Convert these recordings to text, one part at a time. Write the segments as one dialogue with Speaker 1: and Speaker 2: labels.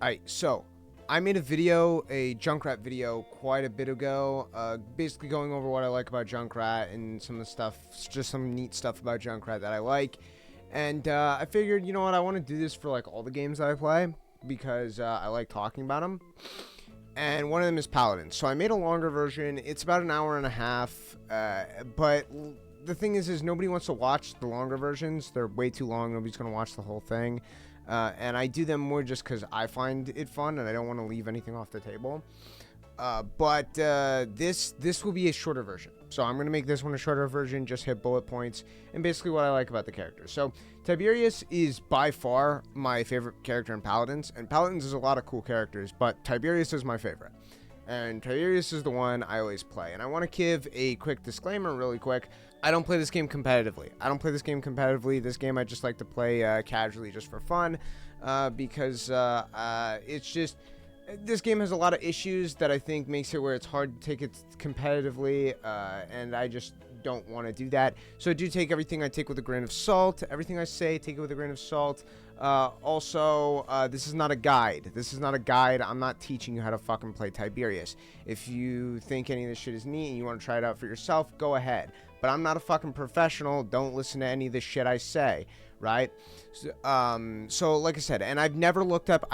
Speaker 1: Alright, so I made a video, a Junkrat video, quite a bit ago, basically going over what I like about Junkrat and some of the stuff, just some neat stuff about Junkrat that I like. And I figured, you know what, I want to do this for like all the games that I play because I like talking about them. And one of them is Paladins. So I made a longer version. It's about an hour and a half, but the thing is nobody wants to watch the longer versions. They're way too long. Nobody's going to watch the whole thing. And I do them more just because I find it fun and I don't want to leave anything off the table. But this will be a shorter version. So I'm going to make this one a shorter version, just hit bullet points and basically what I like about the characters. So Tiberius is by far my favorite character in Paladins, and Paladins is a lot of cool characters, but Tiberius is my favorite. And Tiberius is the one I always play. And I want to give a quick disclaimer really quick. I don't play this game competitively. This game I just like to play casually just for fun because it's just... This game has a lot of issues that I think makes it where it's hard to take it competitively, and I just don't want to do that. So I do take everything I take with a grain of salt. Everything I say, take it with a grain of salt. Also, this is not a guide. I'm not teaching you how to fucking play Tiberius. If you think any of this shit is neat and you want to try it out for yourself, go ahead. But I'm not a fucking professional. Don't listen to any of the shit I say, right? So like I said, and I've never looked up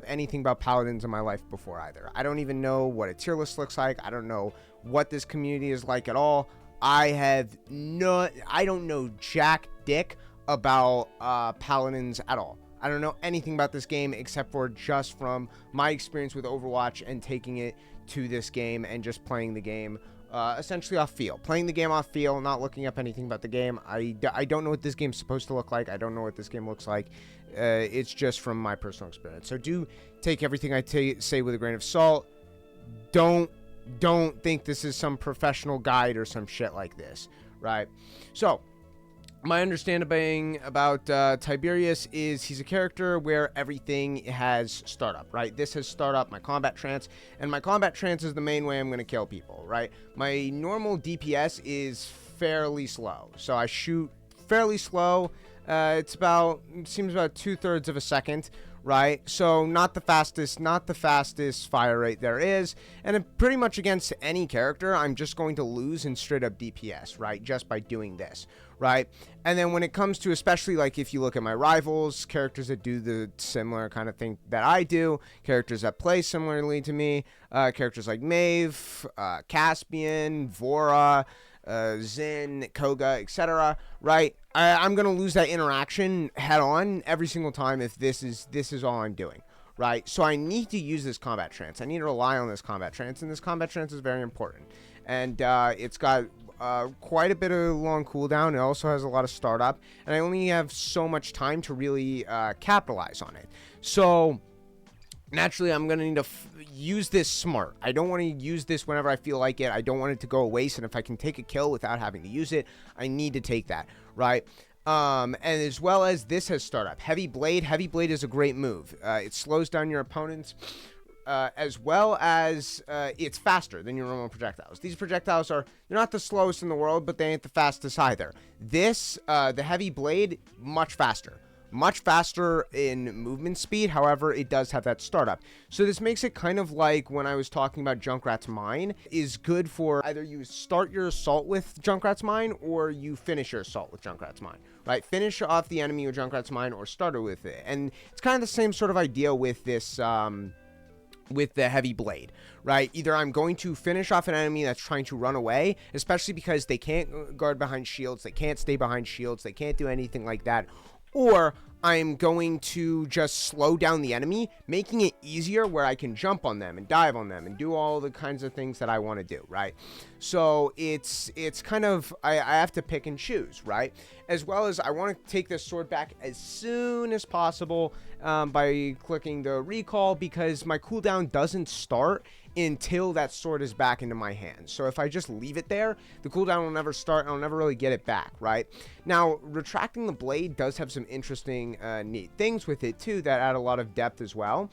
Speaker 1: anything about Paladins in my life before either. I don't even know what a tier list looks like. I don't know what this community is like at all. I don't know jack dick about Paladins at all. I don't know anything about this game except for just from my experience with Overwatch and taking it to this game and just playing the game essentially off feel. Playing the game off feel, not looking up anything about the game. I don't know what this game's supposed to look like. I don't know what this game looks like. It's just from my personal experience. So do take everything I say with a grain of salt. Don't think this is some professional guide or some shit like this, right? So my understanding about Tiberius is he's a character where everything has startup, right? This has startup, my combat trance, and my combat trance is the main way I'm going to kill people, right? My normal DPS is fairly slow, so I shoot fairly slow. It seems about 2/3 of a second, right? So not the fastest fire rate there is, and pretty much against any character, I'm just going to lose in straight up DPS, right? Just by doing this, right? And then when it comes to, especially like if you look at my rivals, characters that do the similar kind of thing that I do, characters that play similarly to me, characters like Maeve, Caspian, Vora, Zin, Koga, etc., right? I'm gonna lose that interaction head on every single time if this is all I'm doing, right? So I need to use this combat trance. I need to rely on this combat trance, and this combat trance is very important. And it's got quite a bit of long cooldown. It also has a lot of startup, and I only have so much time to really capitalize on it. So naturally, I'm going to need to use this smart. I don't want to use this whenever I feel like it. I don't want it to go to waste. And if I can take a kill without having to use it, I need to take that, right? And as well as this has startup. Heavy Blade. Heavy Blade is a great move. It slows down your opponents, as well as it's faster than your normal projectiles. These projectiles they're not the slowest in the world, but they ain't the fastest either. This, the Heavy Blade, much faster in movement speed. However, it does have that startup. So this makes it kind of like when I was talking about Junkrat's Mine is good for either you start your assault with Junkrat's Mine or you finish your assault with Junkrat's Mine, right? Finish off the enemy with Junkrat's Mine or start it with it. And it's kind of the same sort of idea with this, with the Heavy Blade, right? Either I'm going to finish off an enemy that's trying to run away, especially because they can't guard behind shields, they can't stay behind shields, they can't do anything like that, or I'm going to just slow down the enemy, making it easier where I can jump on them and dive on them and do all the kinds of things that I want to do, right? So it's kind of, I have to pick and choose, right? As well as I want to take this sword back as soon as possible by clicking the recall, because my cooldown doesn't start until that sword is back into my hands. So if I just leave it there, the cooldown will never start, and I'll never really get it back, right? Now, retracting the blade does have some interesting neat things with it too that add a lot of depth as well,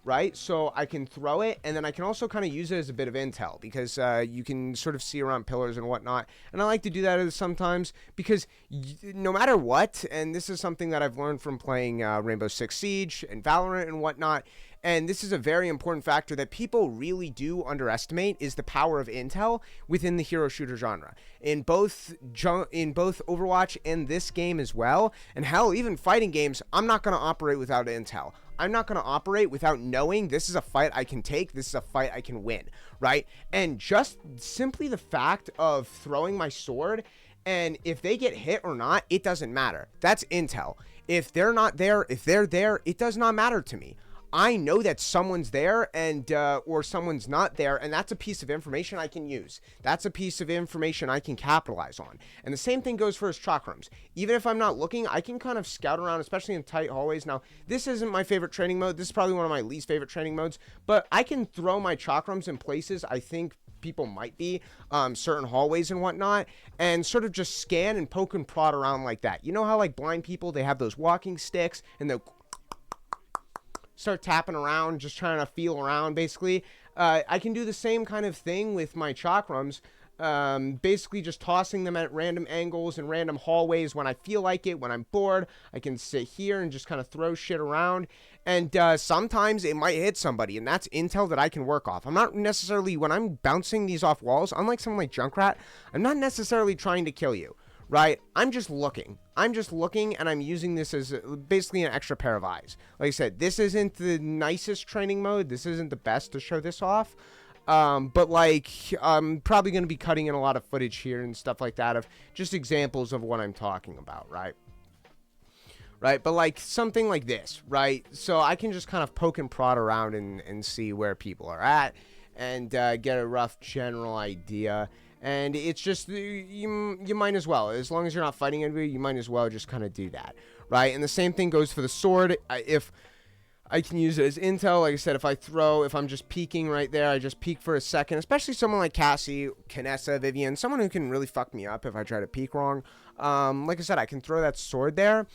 Speaker 1: right? So I can throw it, and then I can also kind of use it as a bit of intel, because you can sort of see around pillars and whatnot. And I like to do that sometimes, because no matter what, and this is something that I've learned from playing Rainbow Six Siege and Valorant and whatnot, and this is a very important factor that people really do underestimate, is the power of intel within the hero shooter genre. In both Overwatch and this game as well, and hell, even fighting games, I'm not going to operate without intel. I'm not going to operate without knowing this is a fight I can take, this is a fight I can win, right? And just simply the fact of throwing my sword, and if they get hit or not, it doesn't matter. That's intel. If they're not there, if they're there, it does not matter to me. I know that someone's there, and or someone's not there, and that's a piece of information I can use. That's a piece of information I can capitalize on. And the same thing goes for his chakrams. Even if I'm not looking, I can kind of scout around, especially in tight hallways. Now, this isn't my favorite training mode. This is probably one of my least favorite training modes, but I can throw my chakrams in places I think people might be, certain hallways and whatnot, and sort of just scan and poke and prod around like that. You know how like blind people, they have those walking sticks, and they'll start tapping around, just trying to feel around, basically. I can do the same kind of thing with my chakrams, basically just tossing them at random angles and random hallways when I feel like it. When I'm bored, I can sit here and just kind of throw shit around, and sometimes it might hit somebody, and that's intel that I can work off. I'm not necessarily, when I'm bouncing these off walls, unlike someone like Junkrat, I'm not necessarily trying to kill you, right? I'm just looking, and I'm using this as basically an extra pair of eyes. Like I said, this isn't the nicest training mode. This isn't the best to show this off. But like, I'm probably going to be cutting in a lot of footage here and stuff like that of just examples of what I'm talking about, right? Right, but like something like this, right? So I can just kind of poke and prod around and see where people are at, and get a rough general idea. And it's just, you might as well, as long as you're not fighting anybody, you might as well just kind of do that, right? And the same thing goes for the sword. If I can use it as intel, like I said, if I'm just peeking right there, I just peek for a second, especially someone like Cassie, Canessa, Vivian, someone who can really fuck me up if I try to peek wrong. Like I said, I can throw that sword there,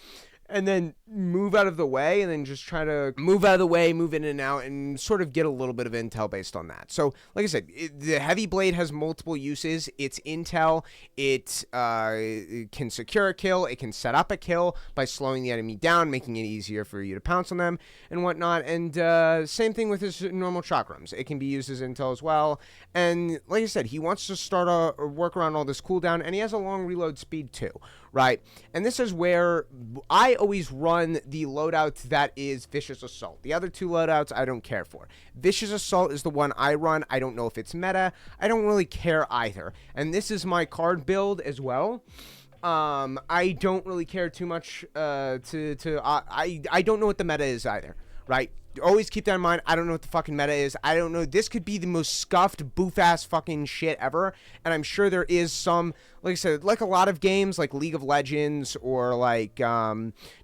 Speaker 1: and then move out of the way, and then just try to move out of the way, move in and out, and sort of get a little bit of intel based on that. So, like I said, the heavy blade has multiple uses. It's intel. It can secure a kill. It can set up a kill by slowing the enemy down, making it easier for you to pounce on them and whatnot. And same thing with his normal chakrams. It can be used as intel as well. And like I said, he wants to start a work around all this cooldown, and he has a long reload speed too, right? And this is where I always run the loadout that is Vicious Assault. The other two loadouts I don't care for. Vicious Assault is the one I run. I don't know if it's meta. I don't really care either. And this is my card build as well. I don't really care too much I don't know what the meta is either, right? Always keep that in mind. I don't know what the fucking meta is. I don't know. This could be the most scuffed, boof-ass fucking shit ever. And I'm sure there is some, like I said, like a lot of games like League of Legends, or like,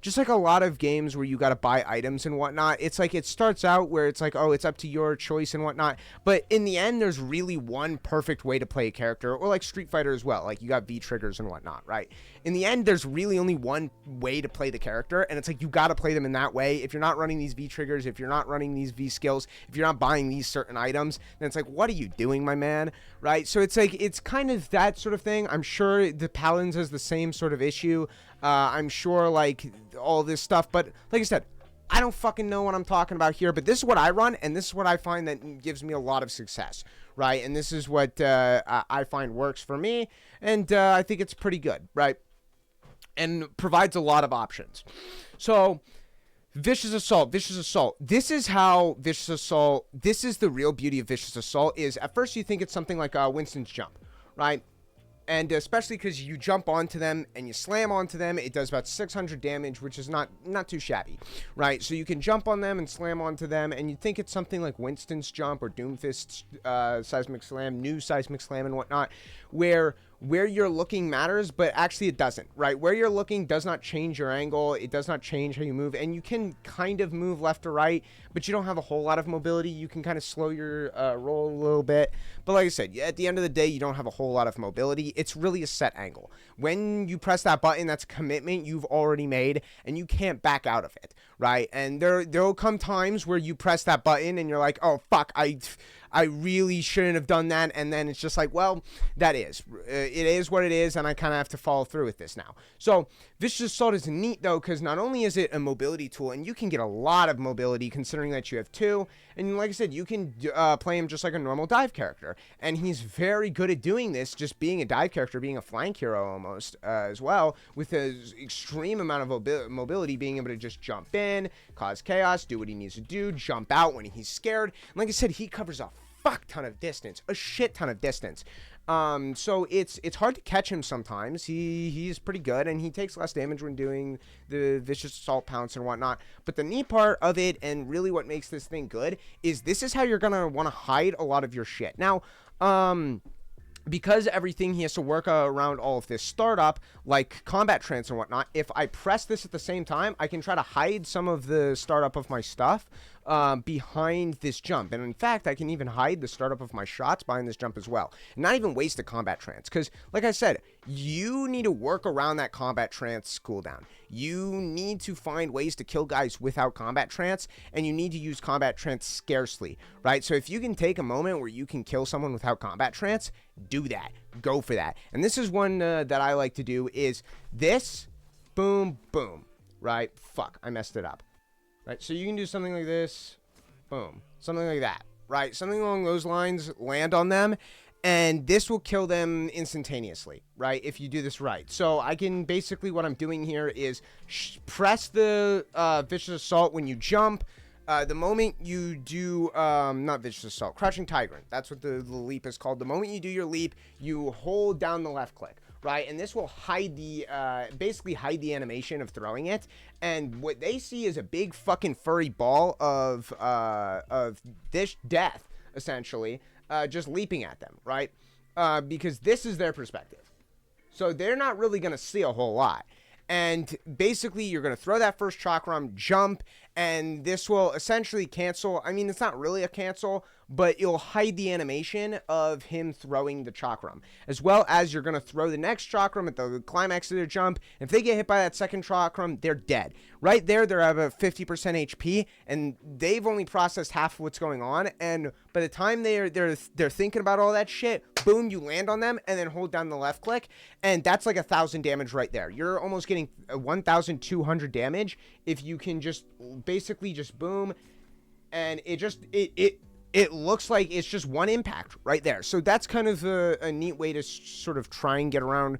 Speaker 1: just like a lot of games where you got to buy items and whatnot. It's like, it starts out where it's like, oh, it's up to your choice and whatnot. But in the end, there's really one perfect way to play a character, or like Street Fighter as well. Like, you got V triggers and whatnot, right? In the end, there's really only one way to play the character. And it's like, you got to play them in that way. If you're not running these V triggers, if you're not running these V skills, if you're not buying these certain items, then it's like, what are you doing, my man? Right? So it's like, it's kind of that sort of thing. I'm sure the Paladins has the same sort of issue. I'm sure, like, all this stuff. But like I said, I don't fucking know what I'm talking about here, but this is what I run, and this is what I find that gives me a lot of success, right? And this is what I find works for me, and I think it's pretty good, right? And provides a lot of options. So, Vicious Assault. This is how Vicious Assault, this is the real beauty of Vicious Assault, is at first you think it's something like Winston's Jump, right? And especially because you jump onto them and you slam onto them, it does about 600 damage, which is not too shabby, right? So you can jump on them and slam onto them, and you think it's something like Winston's Jump or Doomfist's Seismic Slam, new Seismic Slam and whatnot, where where you're looking matters, but actually it doesn't, right? Where you're looking does not change your angle. It does not change how you move, and you can kind of move left or right, but you don't have a whole lot of mobility. You can kind of slow your roll a little bit, but like I said, at the end of the day, you don't have a whole lot of mobility. It's really a set angle. When you press that button, that's a commitment you've already made, and you can't back out of it, right? And there'll come times where you press that button and you're like, oh fuck, I really shouldn't have done that, and then it's just like, well, it is what it is, and I kind of have to follow through with this now. So Vicious Assault is neat though, because not only is it a mobility tool, and you can get a lot of mobility considering that you have 2, and like I said, you can play him just like a normal dive character, and he's very good at doing this, just being a dive character, being a flank hero almost as well, with his extreme amount of mobility, being able to just jump in, cause chaos, do what he needs to do, jump out when he's scared. And like I said, he covers a fuck ton of distance, a shit ton of distance. So it's hard to catch him sometimes. He's pretty good, and he takes less damage when doing the Vicious Assault pounce and whatnot. But the neat part of it, and really what makes this thing good, is this is how you're gonna want to hide a lot of your shit. Now, because everything he has to work around all of this startup, like combat trance and whatnot, if I press this at the same time, I can try to hide some of the startup of my stuff behind this jump. And in fact, I can even hide the startup of my shots behind this jump as well. And not even waste a combat trance. Because, like I said, you need to work around that combat trance cooldown. You need to find ways to kill guys without combat trance, and you need to use combat trance scarcely, right? So if you can take a moment where you can kill someone without combat trance, do that. Go for that. And this is one that I like to do is this, boom, boom, right? Fuck, I messed it up. Right, so you can do something like this, boom, something like that, right? Something along those lines, land on them, and this will kill them instantaneously, right, if you do this right. So I can basically, what I'm doing here is press the Vicious Assault when you jump. The moment you do, not Vicious Assault, Crouching Tigrant, that's what the leap is called. The moment you do your leap, you hold down the left click, right? And this will hide the, basically hide the animation of throwing it. And what they see is a big fucking furry ball of this death, essentially, just leaping at them, right? Because this is their perspective. So they're not really going to see a whole lot. And basically, you're going to throw that first chakram, jump, and this will essentially cancel. I mean, it's not really a cancel, but it'll hide the animation of him throwing the chakram. As well as you're going to throw the next chakram at the climax of their jump. If they get hit by that second chakram, they're dead. Right there, they have a 50% HP, and they've only processed half of what's going on. And by the time they're thinking about all that shit, boom, you land on them, and then hold down the left click, and that's like 1,000 damage right there. You're almost getting 1,200 damage if you can just basically just boom, and it looks like it's just one impact right there. So that's kind of a neat way to sort of try and get around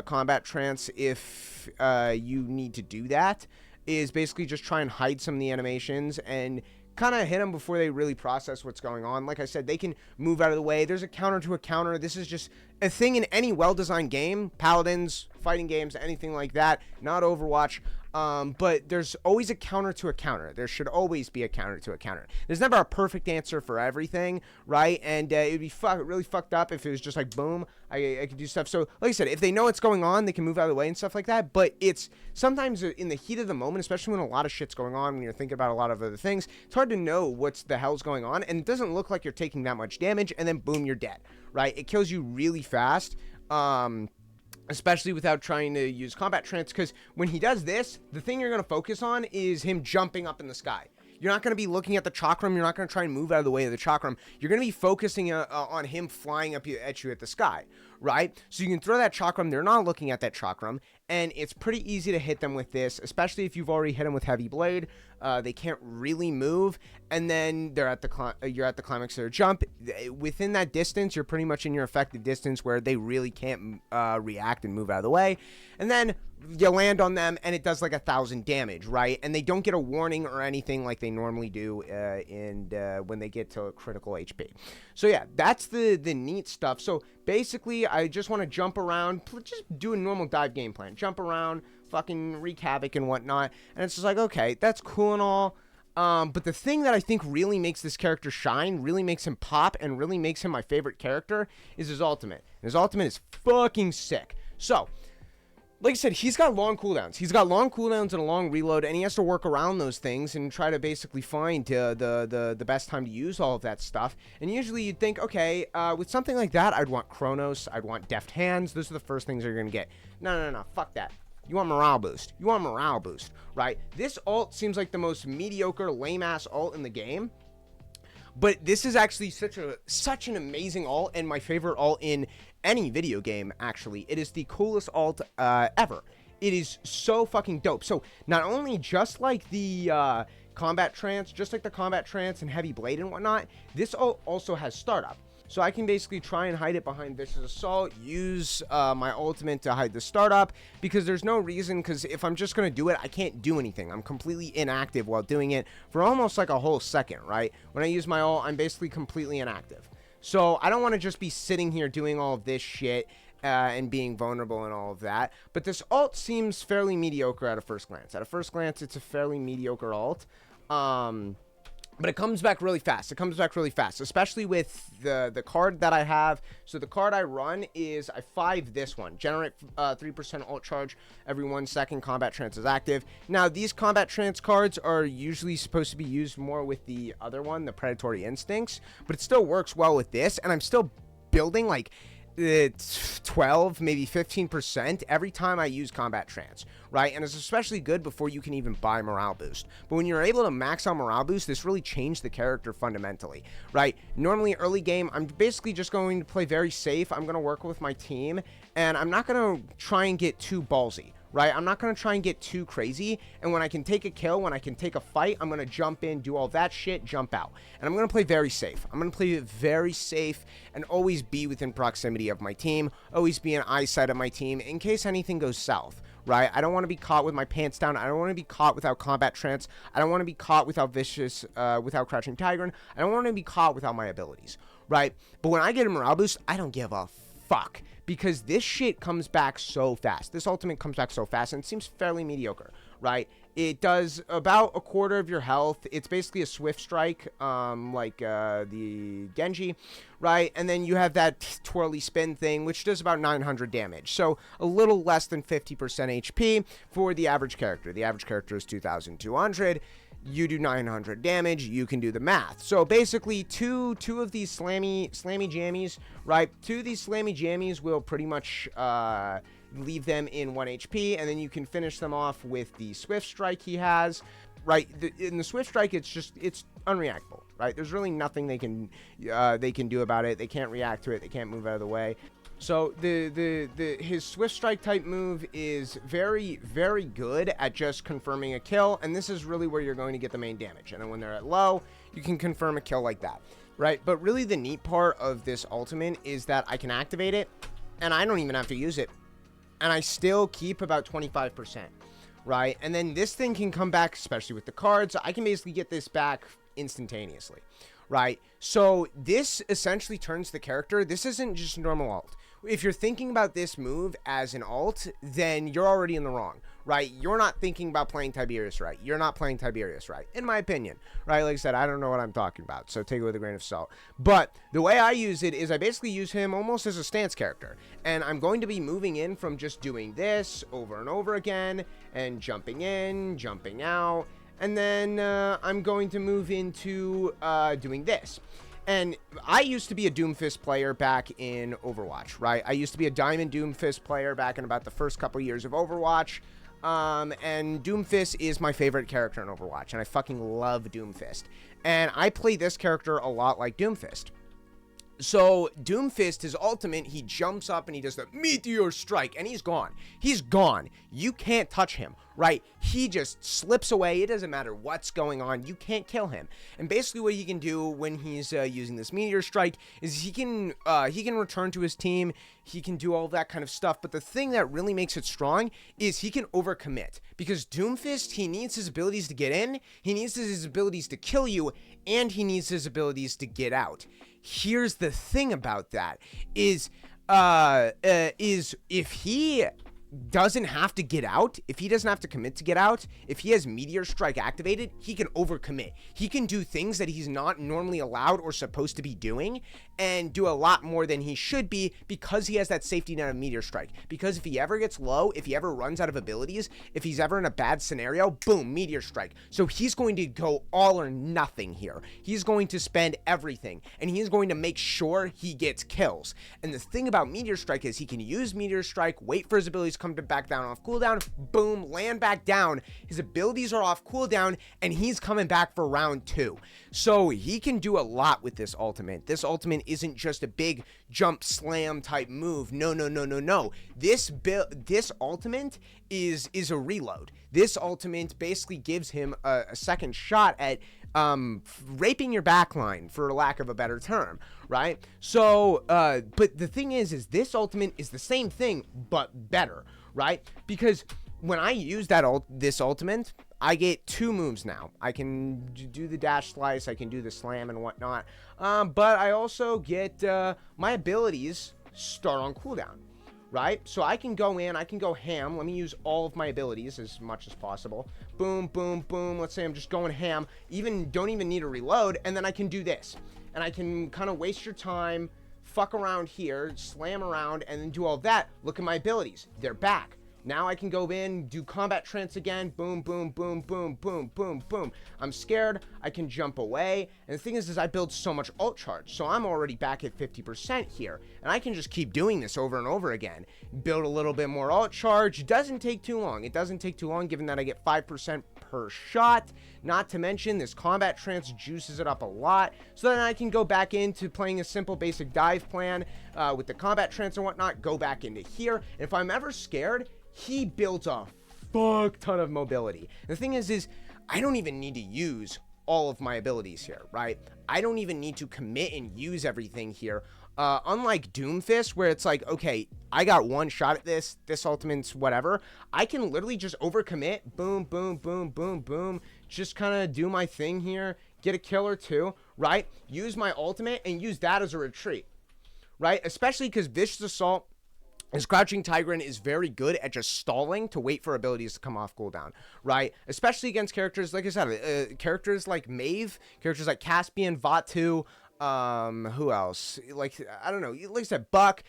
Speaker 1: combat trance if you need to do that, is basically just try and hide some of the animations and kind of hit them before they really process what's going on. Like I said, they can move out of the way. There's a counter to a counter. This is just a thing in any well-designed game, paladins, fighting games, anything like that, not Overwatch. But there's always a counter to a counter. There should always be a counter to a counter. There's never a perfect answer for everything, right? And it would be really fucked up if it was just like, boom, I could do stuff. So, like I said, if they know what's going on, they can move out of the way and stuff like that. But it's sometimes in the heat of the moment, especially when a lot of shit's going on, when you're thinking about a lot of other things, it's hard to know what's the hell's going on. And it doesn't look like you're taking that much damage, and then boom, you're dead, right? It kills you really fast. Especially without trying to use combat trance, because when he does this, the thing you're going to focus on is him jumping up in the sky. You're not going to be looking at the chakram. You're not going to try and move out of the way of the chakram. You're going to be focusing on him flying up at you at the sky, right? So you can throw that chakram. They're not looking at that chakram, and it's pretty easy to hit them with this, especially if you've already hit them with heavy blade. They can't really move, and then you're at the climax of their jump. Within that distance, you're pretty much in your effective distance where they really can't react and move out of the way. And then you land on them, and it does like 1,000 damage, right? And they don't get a warning or anything like they normally do when they get to critical HP. So yeah, that's the neat stuff. So basically, I just want to jump around, just do a normal dive game plan. Jump around, fucking wreak havoc and whatnot. And it's just like, okay, that's cool and all. But the thing that I think really makes this character shine, really makes him pop, and really makes him my favorite character is his ultimate. And his ultimate is fucking sick. So, like I said, he's got long cooldowns. He's got long cooldowns and a long reload, and he has to work around those things and try to basically find the best time to use all of that stuff. And usually you'd think, okay, with something like that, I'd want Chronos, I'd want Deft Hands. Those are the first things you're going to get. No, fuck that. You want morale boost. You want morale boost, right? This ult seems like the most mediocre, lame-ass ult in the game. But this is actually such an amazing ult, and my favorite ult in any video game, actually. It is the coolest ult ever. It is so fucking dope. So, not only just like the combat trance, and heavy blade and whatnot, this ult also has startup. So I can basically try and hide it behind Vicious Assault, use my ultimate to hide the startup, because there's no reason, because if I'm just going to do it, I can't do anything. I'm completely inactive while doing it for almost like a whole second, right? When I use my ult, I'm basically completely inactive. So I don't want to just be sitting here doing all of this shit and being vulnerable and all of that. But this ult seems fairly mediocre at a first glance. At a first glance, it's a fairly mediocre ult. But it comes back really fast. It comes back really fast, especially with the card that I have. So the card I run is, I 5 this one. Generate 3% ult charge every 1 second. Combat Trance is active. Now, these Combat Trance cards are usually supposed to be used more with the other one, the Predatory Instincts. But it still works well with this, and I'm still building, like, it's 12, maybe 15% every time I use Combat Trance, right? And it's especially good before you can even buy Morale Boost. But when you're able to max out Morale Boost, this really changed the character fundamentally, right? Normally, early game, I'm basically just going to play very safe. I'm going to work with my team, and I'm not going to try and get too ballsy, right? I'm not going to try and get too crazy, and when I can take a kill, when I can take a fight, I'm going to jump in, do all that shit, jump out. And I'm going to play very safe. I'm going to play very safe and always be within proximity of my team, always be in eyesight of my team in case anything goes south, right? I don't want to be caught with my pants down. I don't want to be caught without Combat Trance. I don't want to be caught without without Crouching Tiger. I don't want to be caught without my abilities, right? But when I get a Morale Boost, I don't give a fuck, because this shit comes back so fast. This ultimate comes back so fast, and it seems fairly mediocre, right? It does about a quarter of your health. It's basically a swift strike, like the Genji, right? And then you have that twirly spin thing, which does about 900 damage. So a little less than 50% HP for the average character. The average character is 2,200. You do 900 damage, you can do the math. So basically, two of these slammy jammies, right? 2 of these slammy jammies will pretty much leave them in 1 HP, and then you can finish them off with the Swift Strike he has, right? In the Swift Strike, it's unreactable, right? There's really nothing they can do about it. They can't react to it. They can't move out of the way. So his Swift Strike type move is very, very good at just confirming a kill, and this is really where you're going to get the main damage. And then when they're at low, you can confirm a kill like that, right? But really the neat part of this ultimate is that I can activate it, and I don't even have to use it, and I still keep about 25%, right? And then this thing can come back, especially with the cards. I can basically get this back instantaneously, right? So this essentially turns the character. This isn't just normal ult. If you're thinking about this move as an ult, then you're already in the wrong, right? You're not thinking about playing Tiberius right. You're not playing Tiberius right, in my opinion, right? Like I said, I don't know what I'm talking about, so take it with a grain of salt. But the way I use it is I basically use him almost as a stance character, and I'm going to be moving in from just doing this over and over again, and jumping in, jumping out, and then I'm going to move into doing this. And I used to be a Doomfist player back in Overwatch, right? I used to be a Diamond Doomfist player back in about the first couple years of Overwatch. And Doomfist is my favorite character in Overwatch, and I fucking love Doomfist. And I play this character a lot like Doomfist. So Doomfist, his ultimate, he jumps up and he does the Meteor Strike, and he's gone. He's gone. You can't touch him, right? He just slips away. It doesn't matter what's going on. You can't kill him. And basically what he can do when he's using this Meteor Strike is he can return to his team. He can do all that kind of stuff. But the thing that really makes it strong is he can overcommit. Because Doomfist, he needs his abilities to get in, he needs his abilities to kill you, and he needs his abilities to get out. Here's the thing about that is if he doesn't have to get out, if he doesn't have to commit to get out, if he has Meteor Strike activated, he can overcommit. He can do things that he's not normally allowed or supposed to be doing, and do a lot more than he should be, because he has that safety net of Meteor Strike. Because if he ever gets low, if he ever runs out of abilities, if he's ever in a bad scenario, boom, Meteor Strike. So he's going to go all or nothing here. He's going to spend everything, and he's going to make sure he gets kills. And the thing about Meteor Strike is he can use Meteor Strike, wait for his abilities to come to back down off cooldown, boom, land back down. His abilities are off cooldown, and he's coming back for round 2. So he can do a lot with this ultimate. This ultimate isn't just a big jump slam type move. No. This ultimate is a reload. This ultimate basically gives him a second shot at raping your backline, for lack of a better term, right? So, but the thing is this ultimate is the same thing, but better, right? Because when I use this ultimate, I get 2 moves now. I can do the dash slice, I can do the slam and whatnot, but I also get my abilities start on cooldown, right? So I can go in, I can go ham. Let me use all of my abilities as much as possible. Boom, boom, boom. Let's say I'm just going ham. Don't even need a reload, and then I can do this. And I can kind of waste your time, fuck around here, slam around, and then do all that. Look at my abilities. They're back. Now I can go in, do combat trance again. Boom, boom, boom, boom, boom, boom, boom. I'm scared. I can jump away. And the thing is I build so much ult charge. So I'm already back at 50% here. And I can just keep doing this over and over again. Build a little bit more ult charge. It doesn't take too long. It doesn't take too long, given that I get 5% per shot. Not to mention, this combat trance juices it up a lot. So then I can go back into playing a simple basic dive plan with the combat trance and whatnot. Go back into here. And if I'm ever scared, he builds a fuck ton of mobility. The thing is I don't even need to use all of my abilities here, right? I don't even need to commit and use everything here. Unlike Doomfist, where it's like, okay, I got one shot at this ultimate's whatever. I can literally just overcommit. Boom, boom, boom, boom, boom. Just kind of do my thing here. Get a kill or 2, right? Use my ultimate and use that as a retreat, right? Especially because Vicious Assault, his Crouching Tiger is very good at just stalling to wait for abilities to come off cooldown, right? Especially against characters, like I said, characters like Maeve, characters like Caspian, Vatu, who else? Like, I don't know, like I said, Buck,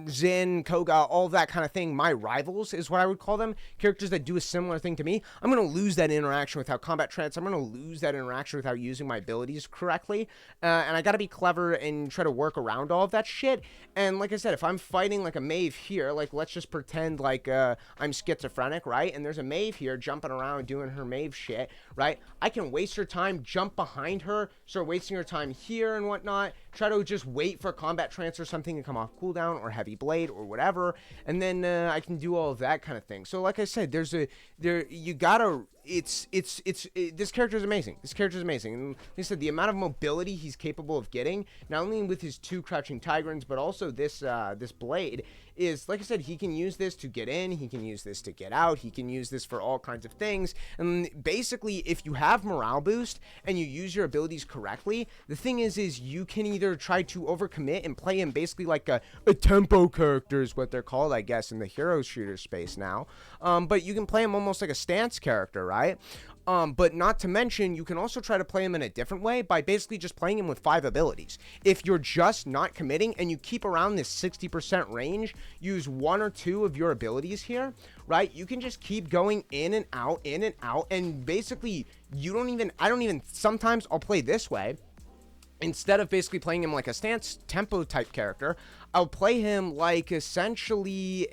Speaker 1: Zin, Koga, all that kind of thing. My rivals is what I would call them. Characters that do a similar thing to me. I'm going to lose that interaction without combat trance. I'm going to lose that interaction without using my abilities correctly. And I got to be clever and try to work around all of that shit. And like I said, if I'm fighting like a Maeve here, like let's just pretend like I'm schizophrenic, right? And there's a Maeve here jumping around doing her Maeve shit, right? I can waste her time, jump behind her, start wasting her time here and whatnot. Try to just wait for combat trance or something to come off cooldown, or heavy blade or whatever, and then I can do all of that kind of thing. So like I said, this character is amazing. This character is amazing. And like I said, the amount of mobility he's capable of getting, not only with his 2 Crouching Tigrans, but also this blade, is, like I said, he can use this to get in, he can use this to get out, he can use this for all kinds of things. And basically, if you have morale boost and you use your abilities correctly, the thing is you can either try to overcommit and play him basically like a tempo character is what they're called, I guess, in the hero shooter space now. But you can play him almost like a stance character, right? But not to mention, you can also try to play him in a different way by basically just playing him with 5 abilities. If you're just not committing and you keep around this 60% range, use 1 or 2 of your abilities here, right? You can just keep going in and out, and basically sometimes I'll play this way. Instead of basically playing him like a stance tempo type character, I'll play him like essentially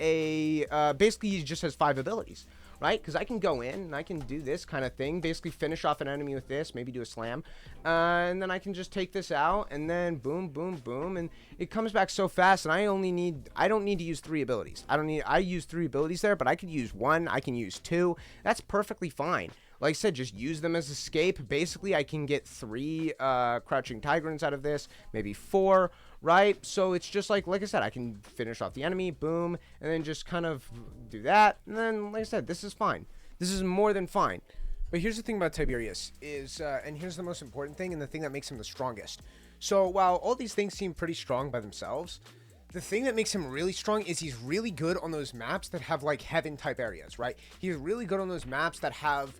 Speaker 1: basically he just has 5 abilities, right? Because I can go in and I can do this kind of thing, basically finish off an enemy with this, maybe do a slam, and then I can just take this out, and then boom, boom, boom, and it comes back so fast. And I don't need to use 3 abilities. I use 3 abilities there, but I could use 1, I can use 2. That's perfectly fine. Like I said, just use them as escape. Basically, I can get 3 Crouching Tigrans out of this, maybe 4, right? So it's just like I said, I can finish off the enemy, boom, and then just kind of do that. And then, like I said, this is fine. This is more than fine. But here's the thing about Tiberius is, and here's the most important thing and the thing that makes him the strongest. So while all these things seem pretty strong by themselves, The thing that makes him really strong is he's really good on those maps that have like heaven type areas, right? He's really good on those maps that have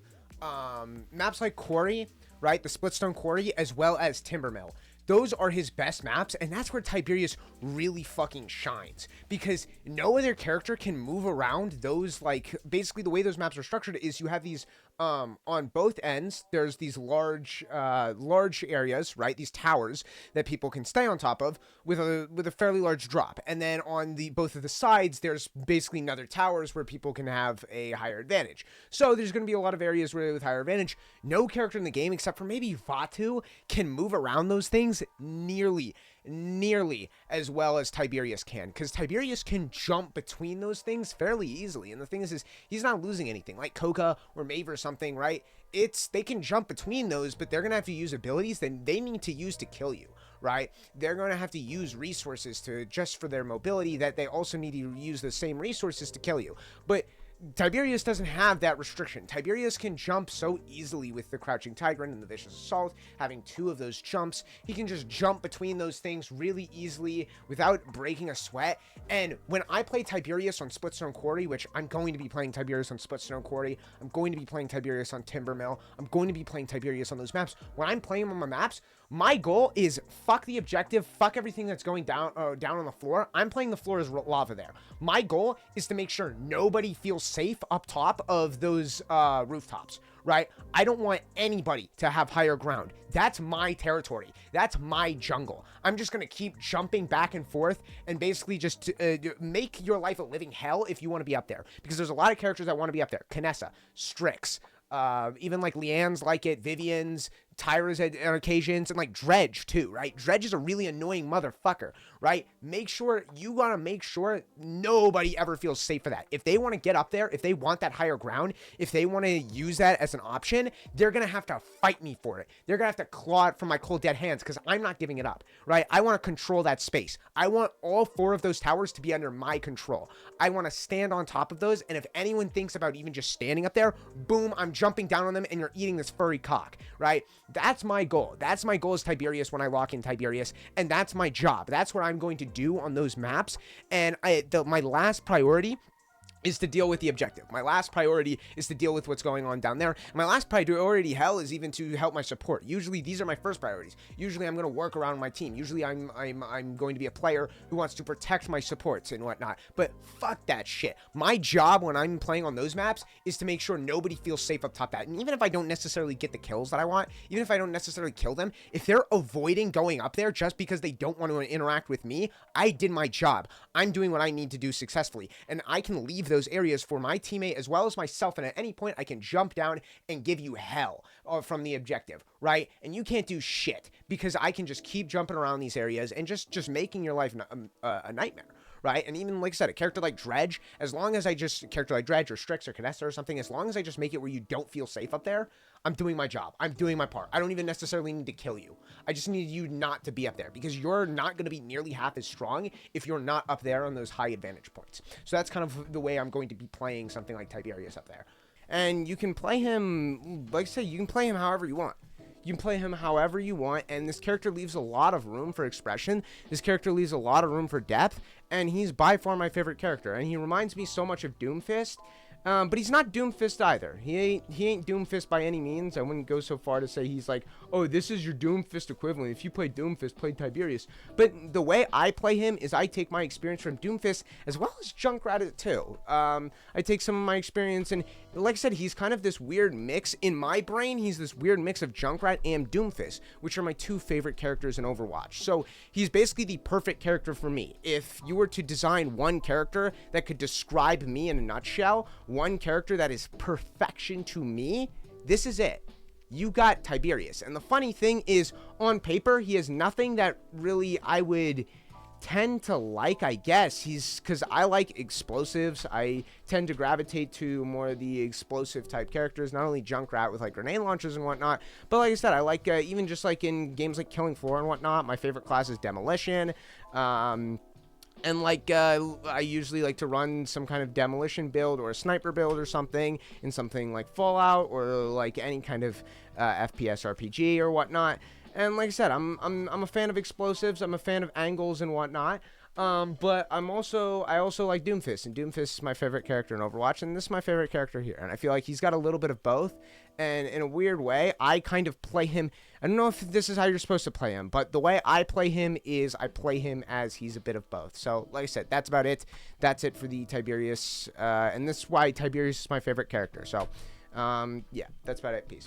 Speaker 1: maps like Quarry, right? The Splitstone Quarry, as well as Timbermill. Those are his best maps, and that's where Tiberius really fucking shines, because no other character can move around those. Like, basically the way those maps are structured is you have these on both ends, there's these large areas, right? These towers that people can stay on top of with a fairly large drop, and then on the both of the sides there's basically another towers where people can have a higher advantage. So there's going to be a lot of areas where with higher advantage. No character in the game except for maybe Vatu can move around those things nearly as well as Tiberius can, because Tiberius can jump between those things fairly easily. And the thing is he's not losing anything like Coca or Maeve or something, right? They can jump between those, but they're gonna have to use abilities that they need to use to kill you, right? They're going to have to use resources to just for their mobility that they also need to use the same resources to kill you. But Tiberius doesn't have that restriction. Tiberius can jump so easily with the Crouching Tigrant and the Vicious Assault, having 2 of those jumps. He can just jump between those things really easily without breaking a sweat. And when I play Tiberius on Splitstone Quarry, which I'm going to be playing Tiberius on Splitstone Quarry, I'm going to be playing Tiberius on Timbermill, I'm going to be playing Tiberius on those maps. When I'm playing on my maps, my goal is fuck the objective, fuck everything that's going down on the floor. I'm playing the floor as lava there. My goal is to make sure nobody feels safe up top of those rooftops, right? I don't want anybody to have higher ground. That's my territory. That's my jungle. I'm just going to keep jumping back and forth and basically just make your life a living hell if you want to be up there. Because there's a lot of characters that want to be up there. Kinessa, Strix, even like Leanne's like it, Vivian's, Tyra's on occasions, and like Dredge too, right? Dredge is a really annoying motherfucker, right? You gotta make sure nobody ever feels safe for that. If they want to get up there, if they want that higher ground, if they want to use that as an option, they're gonna have to fight me for it. They're gonna have to claw it from my cold dead hands, because I'm not giving it up, right? I want to control that space. I want all 4 of those towers to be under my control. I want to stand on top of those, and if anyone thinks about even just standing up there, boom, I'm jumping down on them and you're eating this furry cock, right? That's my goal. That's my goal as Tiberius when I lock in Tiberius, and that's my job. That's what I'm going to do on those maps. And my last priority is to deal with the objective. My last priority is to deal with what's going on down there. And my last priority, hell, is even to help my support. Usually these are my first priorities. Usually I'm going to work around my team. Usually I'm going to be a player who wants to protect my supports and whatnot. But fuck that shit. My job when I'm playing on those maps is to make sure nobody feels safe up top that. And even if I don't necessarily get the kills that I want, even if I don't necessarily kill them, if they're avoiding going up there just because they don't want to interact with me, I did my job. I'm doing what I need to do successfully. And I can leave those areas for my teammate as well as myself, and at any point I can jump down and give you hell from the objective, right? And you can't do shit because I can just keep jumping around these areas and just making your life a nightmare, right? And even like I said, a character like Dredge, as long as character like Dredge or Strix or Kinessa or something, as long as I just make it where you don't feel safe up there, I'm doing my job. I'm doing my part. I don't even necessarily need to kill you. I just need you not to be up there, because you're not going to be nearly half as strong if you're not up there on those high advantage points. So that's kind of the way I'm going to be playing something like Tiberius up there. And you can play him, like I said, you can play him however you want. You can play him however you want, and this character leaves a lot of room for expression. This character leaves a lot of room for depth, and he's by far my favorite character. And he reminds me so much of Doomfist. But he's not Doomfist either. He ain't Doomfist by any means. I wouldn't go so far to say he's like, oh, this is your Doomfist equivalent. If you play Doomfist, play Tiberius. But the way I play him is I take my experience from Doomfist as well as Junkrat too. I take some of my experience, and like I said, he's kind of this weird mix. In my brain, he's this weird mix of Junkrat and Doomfist, which are my 2 favorite characters in Overwatch. So he's basically the perfect character for me. If you were to design one character that could describe me in a nutshell, one character that is perfection to me, this is it. You got Tiberius. And the funny thing is, on paper, he has nothing that really I would tend to like, I guess. Because I like explosives. I tend to gravitate to more of the explosive type characters, not only Junkrat with like grenade launchers and whatnot, but like I said, I like even just like in games like Killing Floor and whatnot, my favorite class is Demolition. And like, I usually like to run some kind of demolition build or a sniper build or something in something like Fallout or like any kind of FPS RPG or whatnot. And like I said, I'm a fan of explosives. I'm a fan of angles and whatnot. But I also like Doomfist, and Doomfist is my favorite character in Overwatch, and this is my favorite character here. And I feel like he's got a little bit of both, and in a weird way, I kind of play him. I don't know if this is how you're supposed to play him, but the way I play him is I play him as he's a bit of both. So, like I said, that's about it. That's it for the Tiberius, and this is why Tiberius is my favorite character. So, yeah, that's about it. Peace.